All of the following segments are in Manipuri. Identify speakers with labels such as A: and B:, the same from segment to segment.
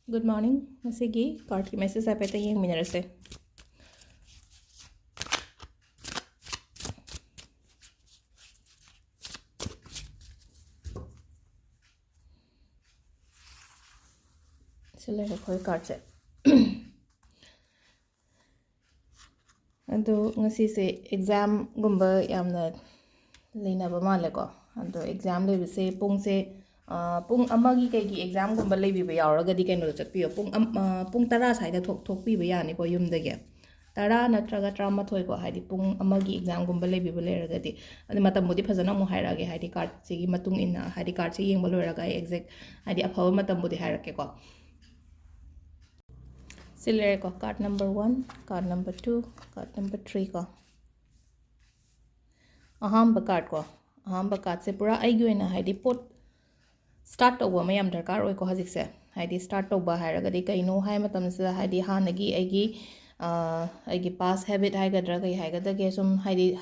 A: Good morning. Masigi card ki message ay peta yung minarase. Sila ko card set. Ado ngasi se exam gumba yamna leina ba male ko. Ado exam le se pung se pung amagi kai gi exam gumba le bi ba yauraga di kaino chatpiyo pung tara saida thok pi ba yani ko yum dage. Tara natraga trauma thoi ko haidi pung amagi exam gumba le bi ba le raga di. Adi matam budi phazana mu hairage haidi card se gi matung inna haidi card se yeng ba lo raga exact haidi aphawa matam budi hairake ko. Silere ko card number 1, card number 2, card number 3 ko. Ahamba card ko. Ahamba card se pura aigi oina haidi pot start tawba mayam darkar oi ko hajik se. Haidi start tawba hairagadi kaino hai matam se haidi hanagi aigi past habit haigadra kai haigadage sum haidi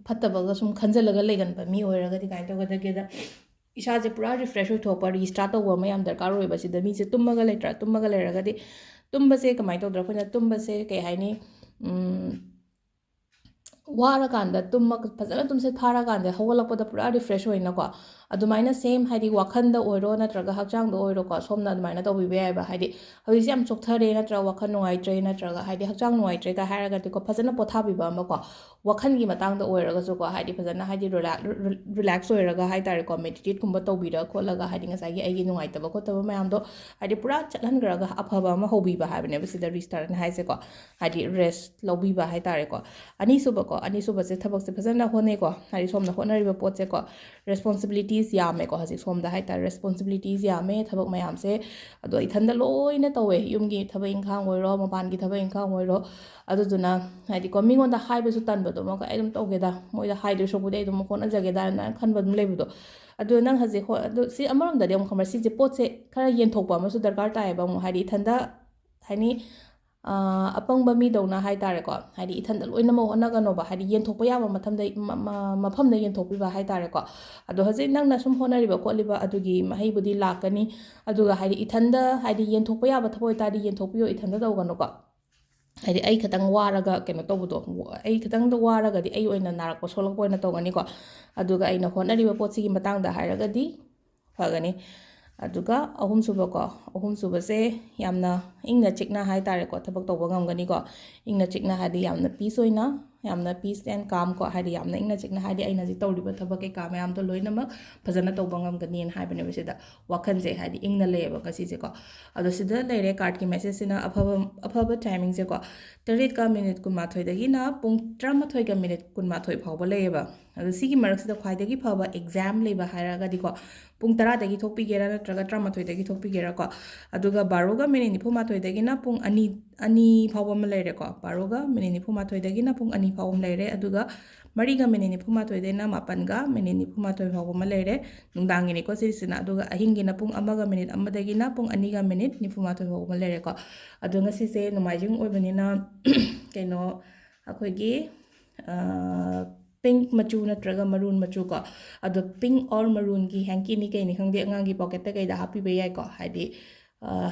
A: phattabaga sum khanjalaga legan ba mi oiragadi kai tawgadage da isa je pura refresh oi thopa restart tawba mayam darkar oi ba sida mi se tummaga leragadi tumba se kamai tawdra khona tumba se kai haini wara kanda tumma fazana tumse phara kanda hawalakpada pura refresh oina ko adumaina same haidi wakhanda oiro natraga hakchang do oiro ko somna adumaina tawbi be ba haidi hawisi am chokthare natra wakhan nuai tre natraga haidi hakchang nuai tre ka haraga ko fazana pothabi ba ma ko wakhan gi matang da oiraga so ko haidi fazana haidi relax oiraga hai tare ko meditate kumba tawbi ra kholaga haidi ngasai gi aigi nuai taba ko taba mayam do haidi pura chatlan graga aphaba ma hobi ba habne ba sida restart na hai se ko haidi rest lobi ba hai tare ko ani suba ko ani suba se thabak se fazana hone ko haidi somna honari ba pot se ko responsibilities yame ko hasi somda hai tar responsibilities yame thabak mayam se ado ithanda loina tawe yumgi thabak inkhang oiro mapan gi thabak inkhang oiro adu duna haidi ko mingon da haiba su tan bado ma ko edum tawge da moi da haidu so bude edum khona jage da na khan badum lebudo adu nang haji ho adu si amaram da dem khamar si je pot se khara yen thokpa ma su darkar ta ba mu haidi ithanda haini apangba mi dawna hai tare ko haidi ithanda loina ma hona ga no ba haidi yen thokpa ya ma mathamda mafam da yen thokpi ba hai tare ko ado haji nang na sum honari ba ko liba adugi mahai budi lakani aduga haidi ithanda haidi yen thokpa ya ba thapoi tadi yen thokpiyo ithanda daw ga no ko haidi ai khatang waraga keno tawbudo ai khatang da waraga di ai oina narak ko solak oina tawgani ko aduga aina honari ba potsi gi matang da hairaga di phagani aduga ahum suba se yamna ingna chikna hai tare ko thabak tawba ngamgani ko ingna chikna hadi yamna peace oina yamna peace and calm ko hadi yamna ingna chikna hadi aina ji tawriba thabak ke ka mayam to loina ma phajana tawba ngamgani en haibane bisida wakhan je hadi ingna leba kasi je ko ado sida leire card ki message sina aphaba timing je ko 3 ka minute kun mathoi dagi na pung 13 ka minute kun mathoi phawba leba ado sigi marak sida khwai dagi phaba exam leba hairaga di ko pung 10 dagi thokpi gera natraga 13 dagi thokpi gera ko aduga 12 ga minute 9 dagi na pung ani phawba ma leire ko 12 ga minute 9 dagi na pung ani phawba leire aduga 3 ga minute 9 dagi na 8 ga minute 9 phawba ma leire nungdangi ni ko sirisina aduga ahingi na pung 1 ga minute 1 dagi na pung 2 ga minute 9 phawba ma leire ko adunga sise numaijing oibani na keno akoigi pink machu natraga maroon machu ko ado pink or maroon gi hanky ni kai ni khangde angang gi pocket ta kai da happy be yai ko haidi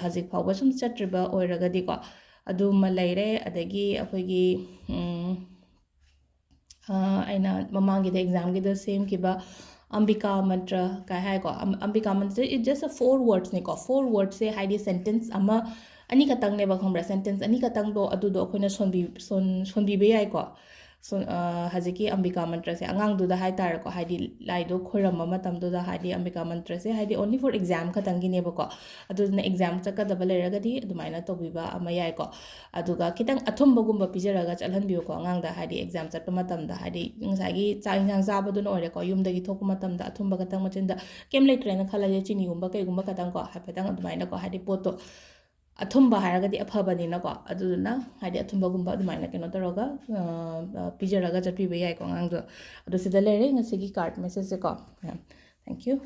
A: hazik phawba sum chatriba oiraga di ko adu ma leire adagi akoigi aina mamangi da exam gi da same ki ba ambika mantra kai hai ko ambika mantra it just a 4 words ni ko 4 words se haidi sentence ama ani katang ne ba khambra sentence ani katang do adu do khoina sonbi be yai ko so haziki ambika mantra se angang du da hai tar ko haidi laido khoram ma matam du da haidi ambika mantra se haidi only for exam khatang gi ne ba ko adu na exam chaka da bale raga di adumaina to biba amaya ko aduga kitang athum bagumba pijaraga chalhan biyo ko angang da haidi exam chat matam da haidi ngasagi chaing jang za badu no ore ko yum dagi thok matam da athum bagatang machin da kem le train khala je chini gumba kai gumba katang ko ha petang adumaina ko haidi poto athumba haragadi aphabani na ko aduna hadi athumba gumba adumaina keno taraga pijaraga chatpi be yai ko ngang do adu sida lere ngasigi card message ko thank you